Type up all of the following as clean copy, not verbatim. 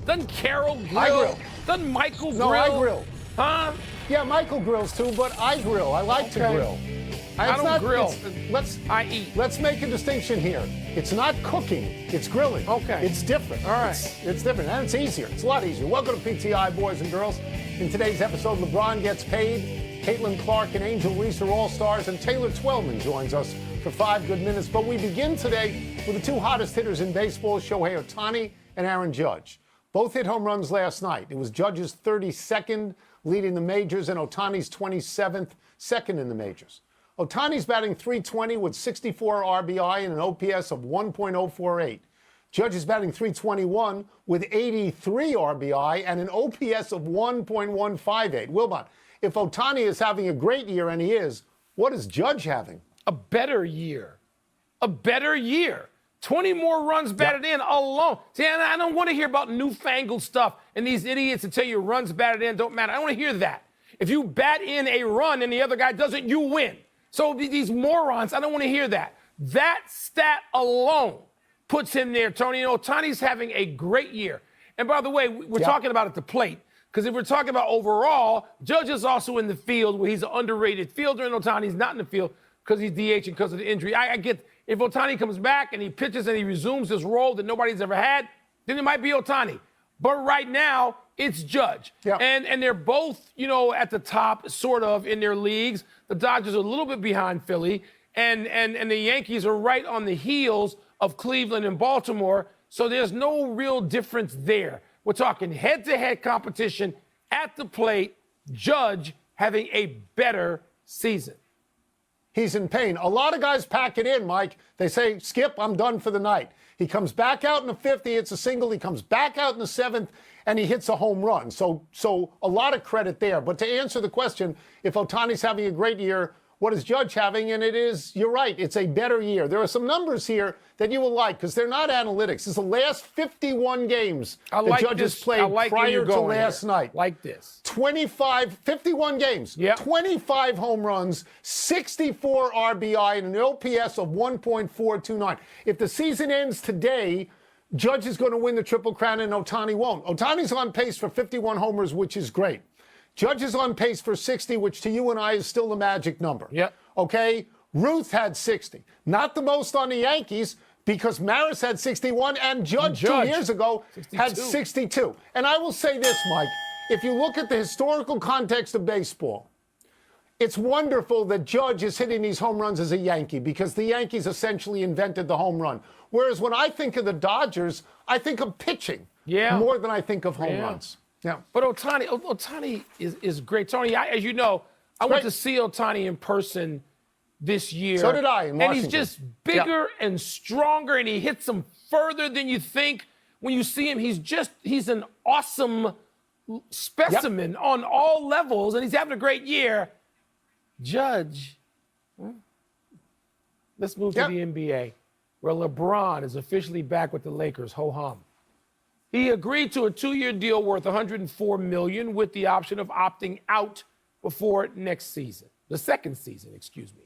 Doesn't Carol grill? I grill. Doesn't Michael grill? No, I grill. Huh? Yeah, Michael grills too, but I grill. I like to grill. I don't grill. I eat. Let's make a distinction here. It's not cooking, it's grilling. Okay. It's different. All right. It's different, and it's easier. It's a lot easier. Welcome to PTI, boys and girls. In today's episode, LeBron gets paid, Caitlin Clark and Angel Reese are all-stars, and Taylor Twellman joins us for 5 good minutes. But we begin today with the two hottest hitters in baseball, Shohei Ohtani and Aaron Judge. Both hit home runs last night. It was Judge's 32nd leading the majors and Ohtani's 27th, second in the majors. Ohtani's batting .320 with 64 RBI and an OPS of 1.048. Judge is batting .321 with 83 RBI and an OPS of 1.158. Wilbon, if Ohtani is having a great year, and he is, what is Judge having? A better year. A better year. 20 more runs batted in alone. See, I don't want to hear about newfangled stuff and these idiots that tell you runs batted in don't matter. I don't want to hear that. If you bat in a run and the other guy doesn't, you win. So these morons, I don't want to hear that. That stat alone puts him there, Tony. Ohtani's having a great year. And by the way, we're talking about at the plate, because if we're talking about overall, Judge is also in the field where he's an underrated fielder, and Ohtani's not in the field because he's DH and because of the injury. I get if Ohtani comes back and he pitches and he resumes his role that nobody's ever had, then it might be Ohtani. But right now, it's Judge. Yeah. And they're both, at the top, sort of, in their leagues. The Dodgers are a little bit behind Philly, and the Yankees are right on the heels of Cleveland and Baltimore, so there's no real difference there. We're talking head-to-head competition at the plate, Judge having a better season. He's in pain. A lot of guys pack it in, Mike. They say, Skip, I'm done for the night. He comes back out in the 5th, he hits a single. He comes back out in the 7th, and he hits a home run. So a lot of credit there. But to answer the question, if Ohtani's having a great year, what is Judge having? And it is, you're right, it's a better year. There are some numbers here that you will like because they're not analytics. It's the last 51 games the Judge has played prior to last night. Like this. 51 games, 25 home runs, 64 RBI, and an OPS of 1.429. If the season ends today, Judge is going to win the Triple Crown and Ohtani won't. Ohtani's on pace for 51 homers, which is great. Judge is on pace for 60, which to you and I is still the magic number. Yep. Okay? Ruth had 60. Not the most on the Yankees because Maris had 61 and Judge 2 years ago 62. Had 62. And I will say this, Mike. If you look at the historical context of baseball, it's wonderful that Judge is hitting these home runs as a Yankee because the Yankees essentially invented the home run. Whereas when I think of the Dodgers, I think of pitching more than I think of home runs. Yeah. But Ohtani is great. Tony, as you know, I went to see Ohtani in person this year. So did I in Washington. And he's just bigger and stronger, and he hits them further than you think. When you see him, he's an awesome specimen on all levels, and he's having a great year. Judge, let's move to the NBA, where LeBron is officially back with the Lakers. Ho-hum. He agreed to a 2-year deal worth $104 million with the option of opting out before next season. The second season, excuse me.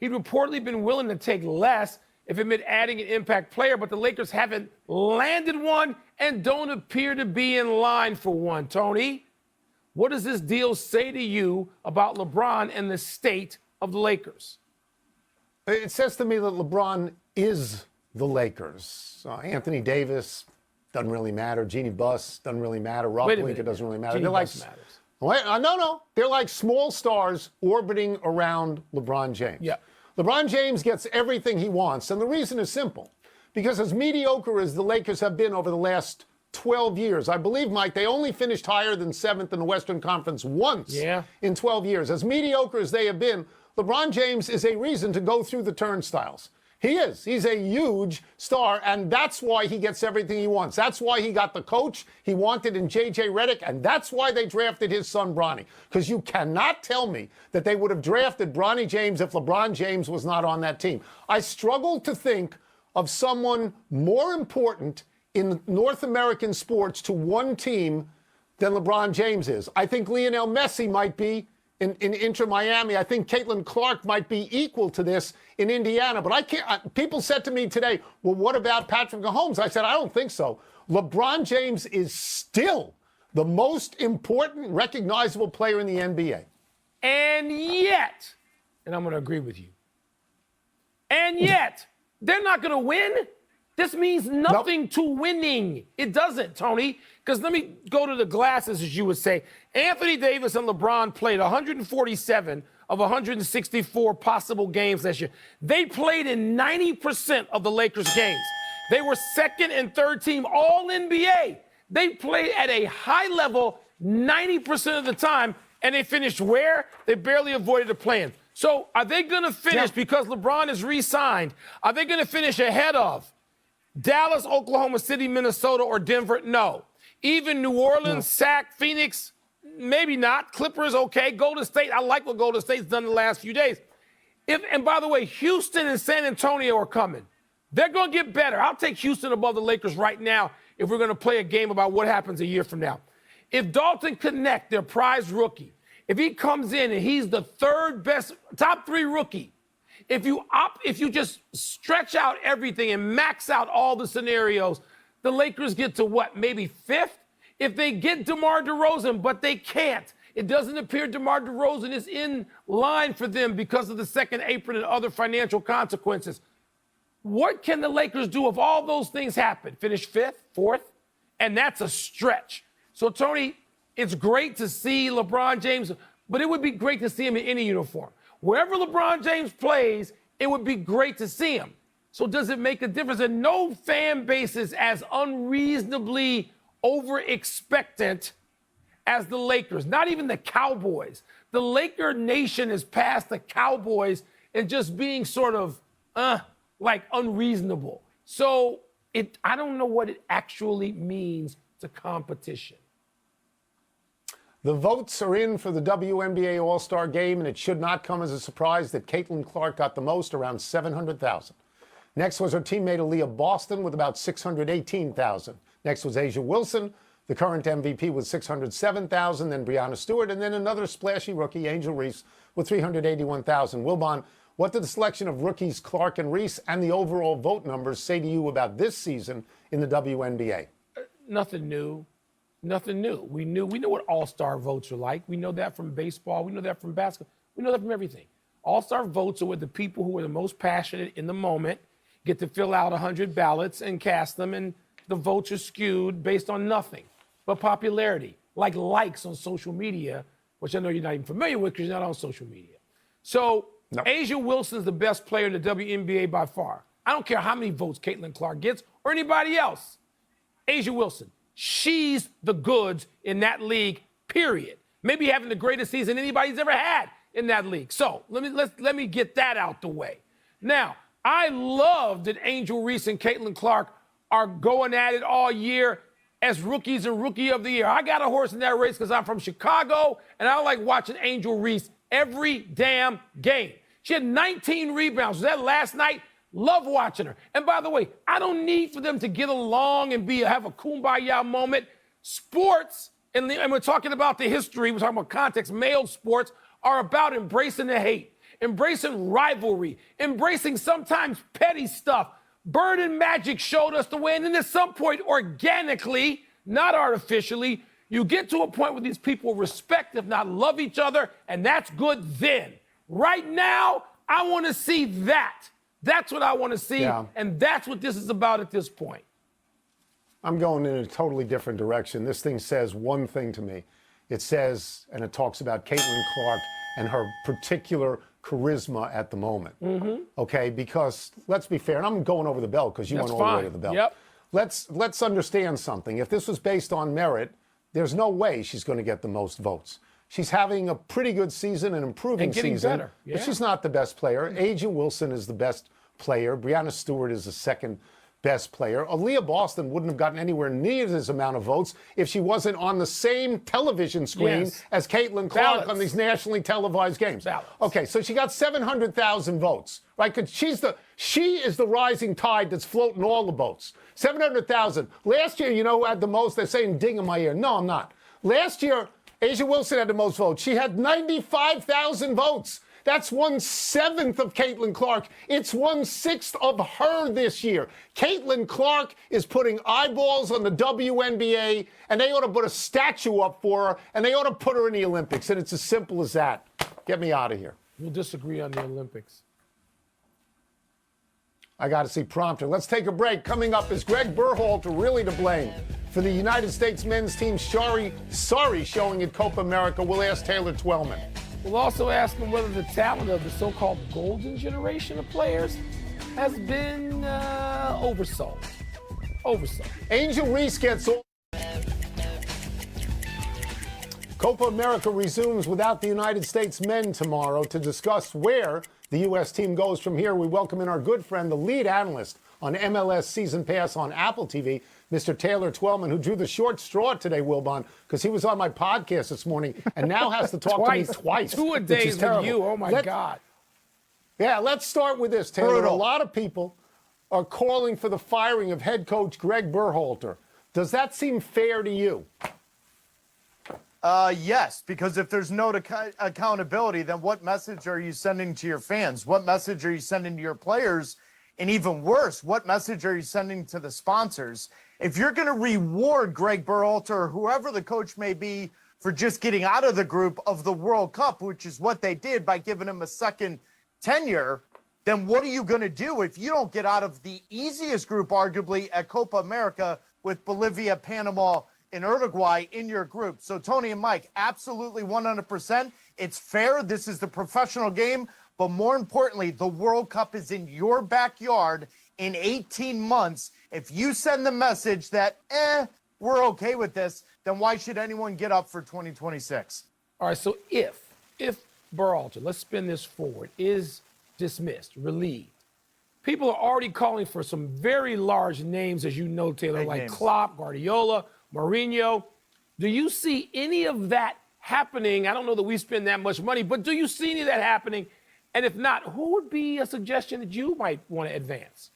He'd reportedly been willing to take less if it meant adding an impact player, but the Lakers haven't landed one and don't appear to be in line for one. Tony, what does this deal say to you about LeBron and the state of the Lakers? It says to me that LeBron is the Lakers. Anthony Davis doesn't really matter. Jeannie Buss doesn't really matter. Rob Pelinka doesn't really matter. Jeannie Buss matters. No. They're like small stars orbiting around LeBron James. Yeah. LeBron James gets everything he wants, and the reason is simple. Because as mediocre as the Lakers have been over the last 12 years, I believe, Mike, they only finished higher than 7th in the Western Conference once in 12 years. As mediocre as they have been, LeBron James is a reason to go through the turnstiles. He is. He's a huge star, and that's why he gets everything he wants. That's why he got the coach he wanted in J.J. Redick, and that's why they drafted his son, Bronny. Because you cannot tell me that they would have drafted Bronny James if LeBron James was not on that team. I struggle to think of someone more important in North American sports to one team than LeBron James is. I think Lionel Messi might be in Inter Miami. I think Caitlin Clark might be equal to this in Indiana. But I can't. People said to me today, well, what about Patrick Mahomes? I said, I don't think so. LeBron James is still the most important, recognizable player in the NBA. And yet, and I'm going to agree with you, and yet, they're not going to win. This means nothing to winning. It doesn't, Tony. Because let me go to the glasses, as you would say. Anthony Davis and LeBron played 147 of 164 possible games last year. They played in 90% of the Lakers' games. They were second and third team all NBA. They played at a high level 90% of the time, and they finished where? They barely avoided the play-in. So are they going to finish, because LeBron is re-signed, are they going to finish ahead of Dallas, Oklahoma City, Minnesota, or Denver? No. Even New Orleans, Sac, Phoenix, maybe not. Clippers, okay. Golden State, I like what Golden State's done the last few days. And by the way, Houston and San Antonio are coming. They're going to get better. I'll take Houston above the Lakers right now if we're going to play a game about what happens a year from now. If Dalton Connect, their prize rookie, if he comes in and he's the third best, top three rookie, if you just stretch out everything and max out all the scenarios, the Lakers get to what, maybe fifth? If they get DeMar DeRozan, but they can't. It doesn't appear DeMar DeRozan is in line for them because of the second apron and other financial consequences. What can the Lakers do if all those things happen? Finish fifth, fourth? And that's a stretch. So, Tony, it's great to see LeBron James, but it would be great to see him in any uniform. Wherever LeBron James plays, it would be great to see him. So does it make a difference? And no fan base is as unreasonably over-expectant as the Lakers, not even the Cowboys. The Laker nation is past the Cowboys and just being sort of, like unreasonable. So I don't know what it actually means to competition. The votes are in for the WNBA All-Star Game, and it should not come as a surprise that Caitlin Clark got the most, around 700,000. Next was her teammate Aaliyah Boston with about 618,000. Next was Asia Wilson, the current MVP, with 607,000. Then Breanna Stewart, and then another splashy rookie, Angel Reese, with 381,000. Wilbon, what did the selection of rookies Clark and Reese and the overall vote numbers say to you about this season in the WNBA? Nothing new. Nothing new. We know what all-star votes are like. We know that from baseball. We know that from basketball. We know that from everything. All-star votes are with the people who are the most passionate in the moment, get to fill out 100 ballots and cast them, and the votes are skewed based on nothing but popularity, like likes on social media, which I know you're not even familiar with because you're not on social media. So Asia Wilson's the best player in the WNBA by far. I don't care how many votes Caitlin Clark gets or anybody else. Asia Wilson. She's the goods in that league, period. Maybe having the greatest season anybody's ever had in that league. So let me get that out the way. Now, I love that Angel Reese and Caitlin Clark are going at it all year as rookies and rookie of the year. I got a horse in that race because I'm from Chicago, and I like watching Angel Reese every damn game. She had 19 rebounds. Was that last night? Love watching her. And by the way, I don't need for them to get along and have a kumbaya moment. Sports, and we're talking about the history, we're talking about context, male sports are about embracing the hate, embracing rivalry, embracing sometimes petty stuff. Bird and Magic showed us the way, and then at some point, organically, not artificially, you get to a point where these people respect, if not love each other, and that's good then. Right now, I want to see that. That's what I want to see, and that's what this is about at this point. I'm going in a totally different direction. This thing says one thing to me. It says, and it talks about Caitlin Clark and her particular charisma at the moment. Okay, because let's be fair, and I'm going over the belt because you went all the way to the belt. Yep. Let's understand something. If this was based on merit, there's no way she's going to get the most votes. She's having a pretty good season, an improving and getting season, better. but she's not the best player. Asia Wilson is the best player. Breanna Stewart is the second best player. Aaliyah Boston wouldn't have gotten anywhere near this amount of votes if she wasn't on the same television screen as Caitlin Clark on these nationally televised games. Okay, so she got 700,000 votes, right? Because she is the rising tide that's floating all the boats. 700,000. Last year, you know who had the most? They're saying ding in my ear. No, I'm not. Last year, Asia Wilson had the most votes. She had 95,000 votes. That's 1/7 of Caitlin Clark. It's 1/6 of her this year. Caitlin Clark is putting eyeballs on the WNBA, and they ought to put a statue up for her, and they ought to put her in the Olympics. And it's as simple as that. Get me out of here. We'll disagree on the Olympics. I got to see prompter. Let's take a break. Coming up, is Greg Berhalter really to blame for the United States men's team sorry showing at Copa America? We'll ask Taylor Twellman. We'll also ask him whether the talent of the so-called golden generation of players has been oversold. Angel Reese gets all. Copa America resumes without the United States men tomorrow. To discuss where the U.S. team goes from here, we welcome in our good friend, the lead analyst on MLS Season Pass on Apple TV, Mr. Taylor Twellman, who drew the short straw today, Wilbon, because he was on my podcast this morning and now has to talk to me twice. 2 a days with you. Oh, my God. Yeah, let's start with this, Taylor. Brutal. A lot of people are calling for the firing of head coach Greg Berhalter. Does that seem fair to you? Yes, because if there's no accountability, then what message are you sending to your fans? What message are you sending to your players? And even worse, what message are you sending to the sponsors? If you're going to reward Greg Berhalter or whoever the coach may be for just getting out of the group of the World Cup, which is what they did by giving him a second tenure, then what are you going to do if you don't get out of the easiest group, arguably, at Copa America with Bolivia, Panama, in Uruguay in your group? So Tony and Mike, absolutely 100%. It's fair. This is the professional game. But more importantly, the World Cup is in your backyard in 18 months. If you send the message that, we're okay with this, then why should anyone get up for 2026? All right, so if Berhalter, let's spin this forward, is dismissed, relieved, people are already calling for some very large names, as you know, Taylor, Big like names. Klopp, Guardiola, Mourinho. Do you see any of that happening? I don't know that we spend that much money, but do you see any of that happening? And if not, who would be a suggestion that you might want to advance?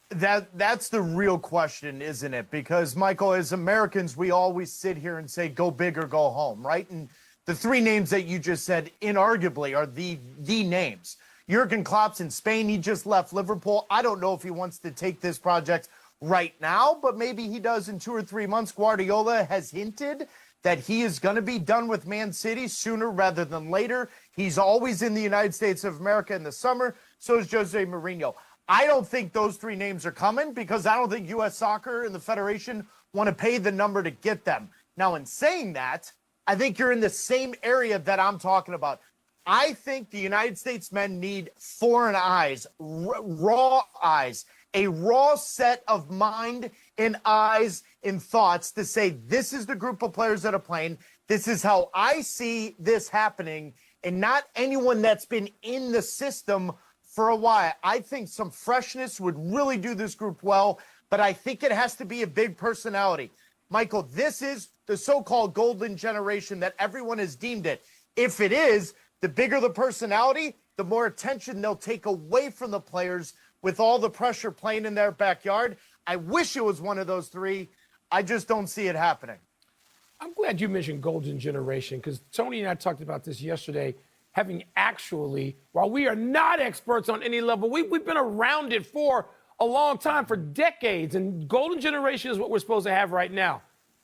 That's the real question, isn't it? Because, Michael, as Americans, we always sit here and say, go big or go home, right? And the 3 names that you just said, inarguably, are the names. Jurgen Klopp's in Spain. He just left Liverpool. I don't know if he wants to take this project right now, but maybe he does in 2 or 3 months. Guardiola has hinted that he is going to be done with Man City sooner rather than later. He's always in the United States of America in the summer. So is Jose Mourinho. I don't think those 3 names are coming because I don't think U.S. Soccer and the Federation want to pay the number to get them. Now, in saying that, I think you're in the same area that I'm talking about. I think the United States men need foreign eyes, raw eyes, a raw set of mind and eyes and thoughts to say, this is the group of players that are playing. This is how I see this happening, and not anyone that's been in the system for a while. I think some freshness would really do this group well, but I think it has to be a big personality. Michael, this is the so-called golden generation that everyone has deemed it. If it is, the bigger the personality, the more attention they'll take away from the players with all the pressure playing in their backyard. I wish it was one of those 3. I just don't see it happening. I'm glad you mentioned golden generation because Tony and I talked about this yesterday, having actually, while we are not experts on any level, we've been around it for a long time, for decades, and golden generation is what we're supposed to have right now.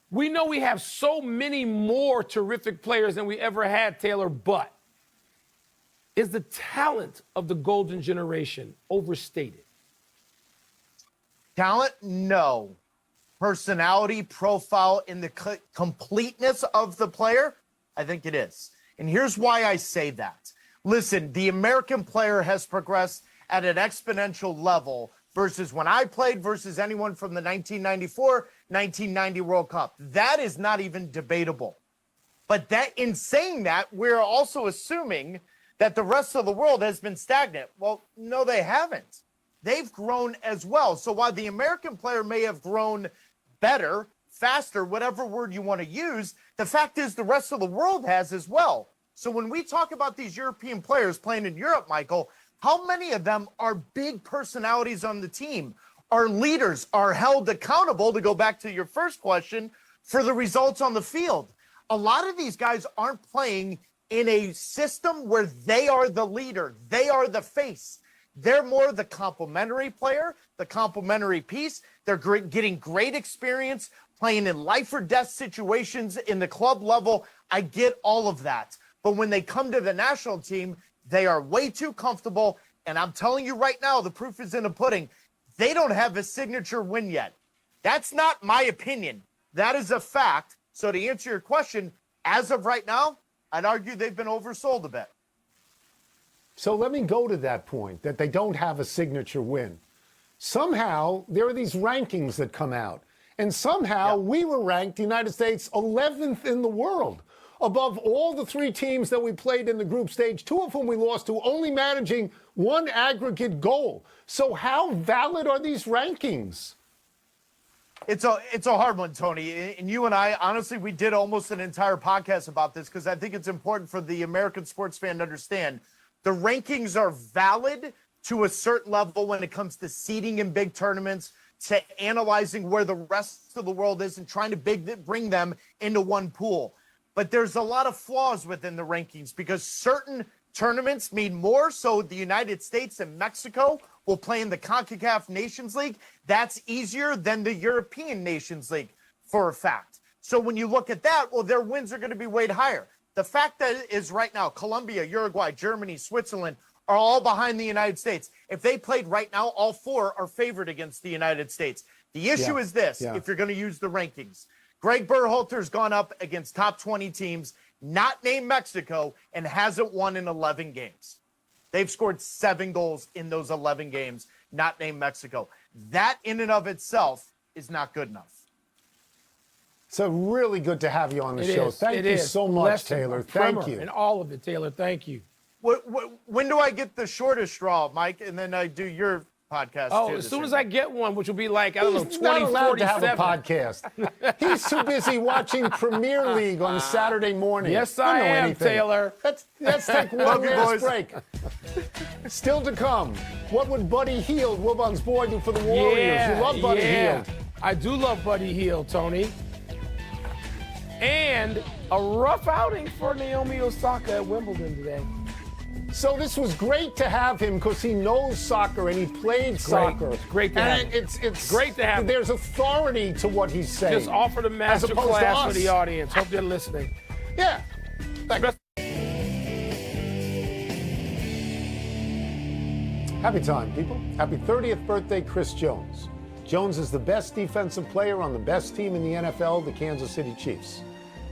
We know we have so many more terrific players than we ever had, Taylor, but is the talent of the golden generation overstated? Talent? No. Personality, profile, in the completeness of the player? I think it is. And here's why I say that. Listen, the American player has progressed at an exponential level versus when I played versus anyone from the 1994, 1990 World Cup. That is not even debatable. But that, in saying that, we're also assuming that the rest of the world has been stagnant. Well, no, they haven't. They've grown as well. So while the American player may have grown better, faster, whatever word you want to use, the fact is the rest of the world has as well. So when we talk about these European players playing in Europe, Michael, how many of them are big personalities on the team, are leaders, are held accountable, to go back to your first question, for the results on the field? A lot of these guys aren't playing in a system where they are the leader, they are the face. They're more the complementary player, the complementary piece. They're getting great experience playing in life or death situations in the club level. I get all of that. But when they come to the national team, they are way too comfortable. And I'm telling you right now, the proof is in the pudding. They don't have a signature win yet. That's not my opinion. That is a fact. So to answer your question, as of right now, I'd argue they've been oversold a bit. So let me go to that point, that they don't have a signature win. Somehow, there are these rankings that come out. And somehow, we were ranked, the United States, 11th in the world, above all the three teams that we played in the group stage, two of whom we lost to, only managing one aggregate goal. So how valid are these rankings? It's a hard one, Tony. And you and I, honestly, we did almost an entire podcast about this because I think it's important for the American sports fan to understand. The rankings are valid to a certain level when it comes to seeding in big tournaments, to analyzing where the rest of the world is and trying to bring them into one pool. But there's a lot of flaws within the rankings because certain tournaments mean more. So the United States and Mexico will play in the CONCACAF Nations League. That's easier than the European Nations League for a fact. So when you look at that, well, their wins are going to be weighed higher. The fact that is right now, Colombia, Uruguay, Germany, Switzerland are all behind the United States. If they played right now, all four are favored against the United States. The issue is this, if you're going to use the rankings. Greg Berhalter's gone up against top 20 teams, not named Mexico, and hasn't won in 11 games. They've scored 7 goals in those 11 games, not named Mexico. That in and of itself is not good enough. So really good to have you on the show. Thank you so much, Taylor. Thank you. And all of it, Taylor. Thank you. When do I get the shortest straw, Mike? And then I do your podcast. Oh, as soon as I get one, which will be like, I don't know, 2047. He's not allowed to have a podcast. He's too busy watching Premier League on Saturday morning. Yes, I am, anything. Taylor. Let's take one last break. Still to come, what would Buddy Hield, Wilbon's boy, do for the Warriors? You love Buddy Hield. I do love Buddy Hield, Tony. And a rough outing for Naomi Osaka at Wimbledon today. So this was great to have him because he knows soccer and he played soccer. It's great to have him. It's great to have him. There's authority to what he's saying. Just offered a master class for the audience. Hope they're listening. Yeah. Thanks. Happy time, people. Happy 30th birthday, Chris Jones. Jones is the best defensive player on the best team in the NFL, the Kansas City Chiefs.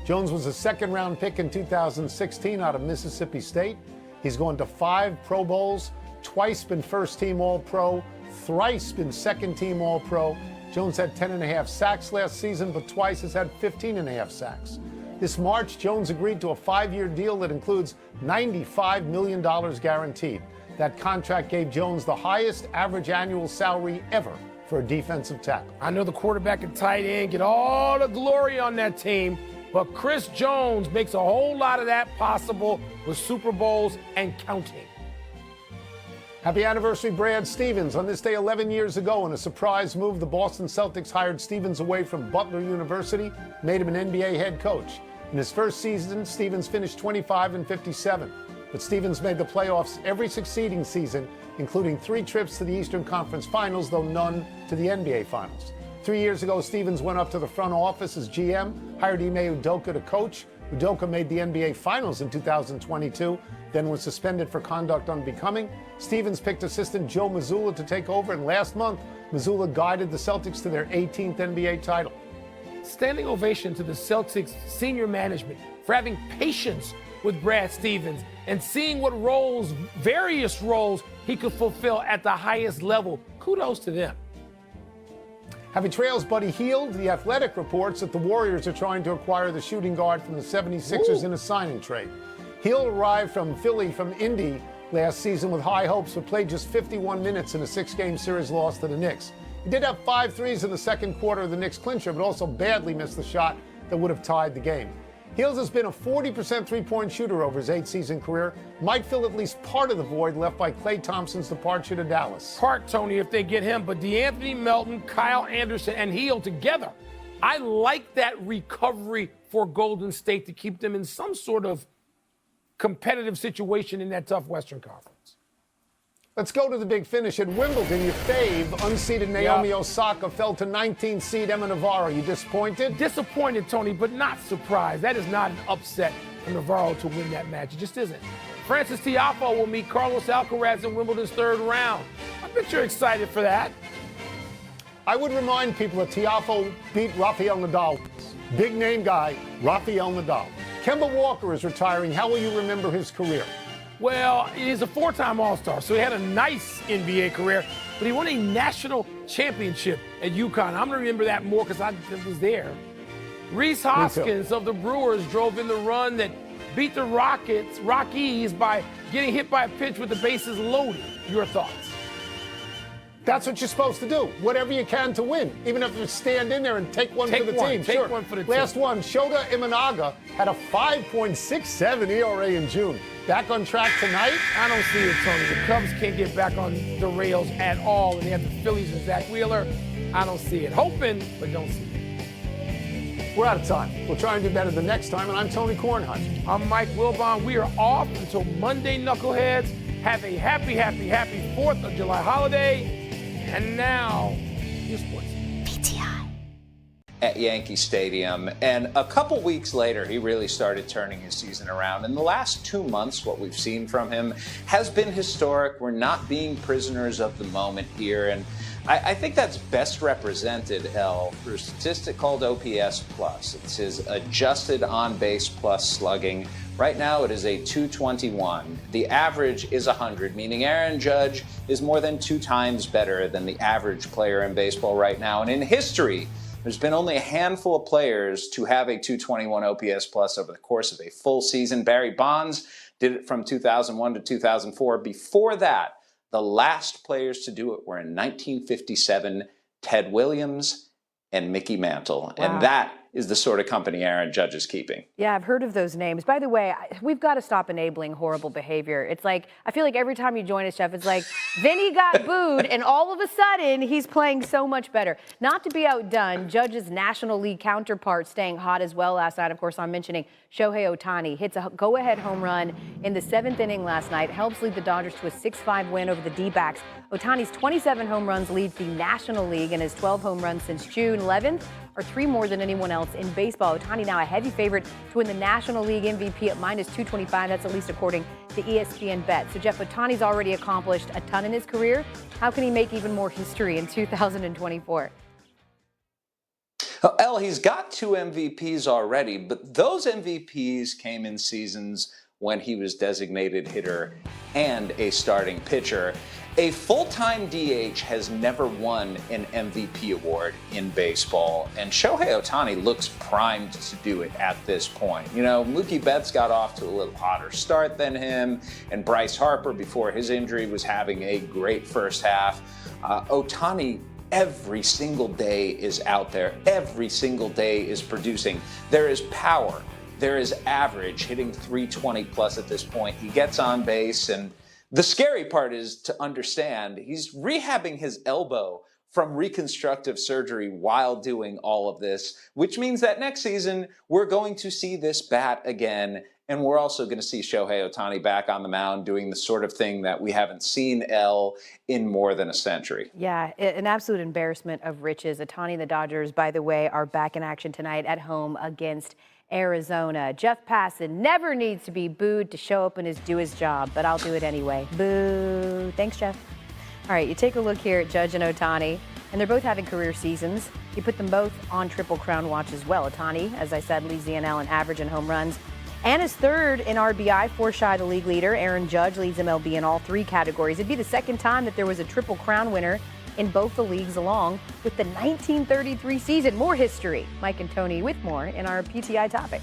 Jones was a second-round pick in 2016 out of Mississippi State. He's gone to 5 Pro Bowls, twice been first-team All-Pro, thrice been second-team All-Pro. Jones had 10.5 sacks last season, but twice has had 15.5 sacks. This March, Jones agreed to a 5-year deal that includes $95 million guaranteed. That contract gave Jones the highest average annual salary ever for a defensive tackle. I know the quarterback and tight end get all the glory on that team, but Chris Jones makes a whole lot of that possible with Super Bowls and counting. Happy anniversary, Brad Stevens. On this day 11 years ago, in a surprise move, the Boston Celtics hired Stevens away from Butler University, made him an NBA head coach. In his first season, Stevens finished 25-57. But Stevens made the playoffs every succeeding season, including 3 trips to the Eastern Conference Finals, though none to the NBA Finals. 3 years ago, Stevens went up to the front office as GM, hired Ime Udoka to coach. Udoka made the NBA Finals in 2022, then was suspended for conduct unbecoming. Stevens picked assistant Joe Mazzulla to take over, and last month, Mazzulla guided the Celtics to their 18th NBA title. Standing ovation to the Celtics senior management for having patience with Brad Stevens and seeing what roles, various roles, he could fulfill at the highest level. Kudos to them. Happy trails, Buddy Hield. The Athletic reports that the Warriors are trying to acquire the shooting guard from the 76ers in a signing trade. Hield arrived from Philly from Indy last season with high hopes, but played just 51 minutes in a 6-game series loss to the Knicks. He did have 5 threes in the second quarter of the Knicks clincher, but also badly missed the shot that would have tied the game. Hield has been a 40% three-point shooter over his 8-season career. Might fill at least part of the void left by Klay Thompson's departure to Dallas. Part, Tony, if they get him, but DeAnthony Melton, Kyle Anderson, and Hield together. I like that recovery for Golden State to keep them in some sort of competitive situation in that tough Western Conference. Let's go to the big finish at Wimbledon. Your fave, unseeded Naomi Osaka, fell to 19th seed Emma Navarro. You disappointed? Disappointed, Tony, but not surprised. That is not an upset for Navarro to win that match. It just isn't. Francis Tiafoe will meet Carlos Alcaraz in Wimbledon's third round. I bet you're excited for that. I would remind people that Tiafoe beat Rafael Nadal. Big name guy, Rafael Nadal. Kemba Walker is retiring. How will you remember his career? Well, he's a four-time All-Star, so he had a nice NBA career, but he won a national championship at UConn. I'm going to remember that more because I was there. Reese Hoskins of the Brewers drove in the run that beat the Rockies by getting hit by a pitch with the bases loaded. Your thoughts? That's what you're supposed to do. Whatever you can to win, even if you stand in there and take one for the team. Take one for the team. Last one, Shota Imanaga had a 5.67 ERA in June. Back on track tonight? I don't see it, Tony. The Cubs can't get back on the rails at all, and they have the Phillies and Zach Wheeler. I don't see it. Hoping, but don't see it. We're out of time. We'll try and do better the next time, and I'm Tony Kornheiser. I'm Mike Wilbon. We are off until Monday, Knuckleheads. Have a happy 4th of July holiday. And now, your sports. PTI. At Yankee Stadium, and a couple weeks later, he really started turning his season around. In the last 2 months, what we've seen from him has been historic. We're not being prisoners of the moment here, and I think that's best represented, through a statistic called OPS plus. It's his adjusted on-base plus slugging. Right now, it is a 221. The average is 100, meaning Aaron Judge is more than 2 times better than the average player in baseball right now. And in history, there's been only a handful of players to have a 221 OPS plus over the course of a full season. Barry Bonds did it from 2001 to 2004. Before that, the last players to do it were in 1957, Ted Williams and Mickey Mantle. Wow. And that is the sort of company Aaron Judge is keeping. Yeah, I've heard of those names. By the way, we've got to stop enabling horrible behavior. It's like, I feel like every time you join us, Jeff, it's like, then he got booed, and all of a sudden, he's playing so much better. Not to be outdone, Judge's National League counterpart staying hot as well last night. Of course, I'm mentioning Shohei Ohtani hits a go-ahead home run in the 7th inning last night, helps lead the Dodgers to a 6-5 win over the D-backs. Ohtani's 27 home runs leads the National League, and his 12 home runs since June 11th are 3 more than anyone else in baseball. Ohtani now a heavy favorite to win the National League MVP at -225. That's at least according to ESPN Bet. So, Jeff, Ohtani's already accomplished a ton in his career. How can he make even more history in 2024? Well, he's got 2 MVPs already, but those MVPs came in seasons when he was designated hitter and a starting pitcher. A full-time DH has never won an MVP award in baseball, and Shohei Ohtani looks primed to do it at this point. You know, Mookie Betts got off to a little hotter start than him, and Bryce Harper, before his injury, was having a great first half. Ohtani, every single day is out there. Every single day is producing. There is power. There is average, hitting 320 plus at this point. He gets on base, and the scary part is to understand he's rehabbing his elbow from reconstructive surgery while doing all of this, which means that next season we're going to see this bat again, and we're also going to see Shohei Ohtani back on the mound doing the sort of thing that we haven't seen in more than a century. Yeah, an absolute embarrassment of riches. Ohtani and the Dodgers, by the way, are back in action tonight at home against Arizona. Jeff Passan never needs to be booed to show up and do his job, but I'll do it anyway. Boo. Thanks, Jeff. All right, you take a look here at Judge and Ohtani, and they're both having career seasons. You put them both on Triple Crown watch as well. Ohtani, as I said, leads the NL in average and home runs, and is third in RBI, 4 shy of the league leader. Aaron Judge leads MLB in all 3 categories. It'd be the second time that there was a Triple Crown winner in both the leagues, along with the 1933 season. More history. Mike and Tony with more in our PTI topic.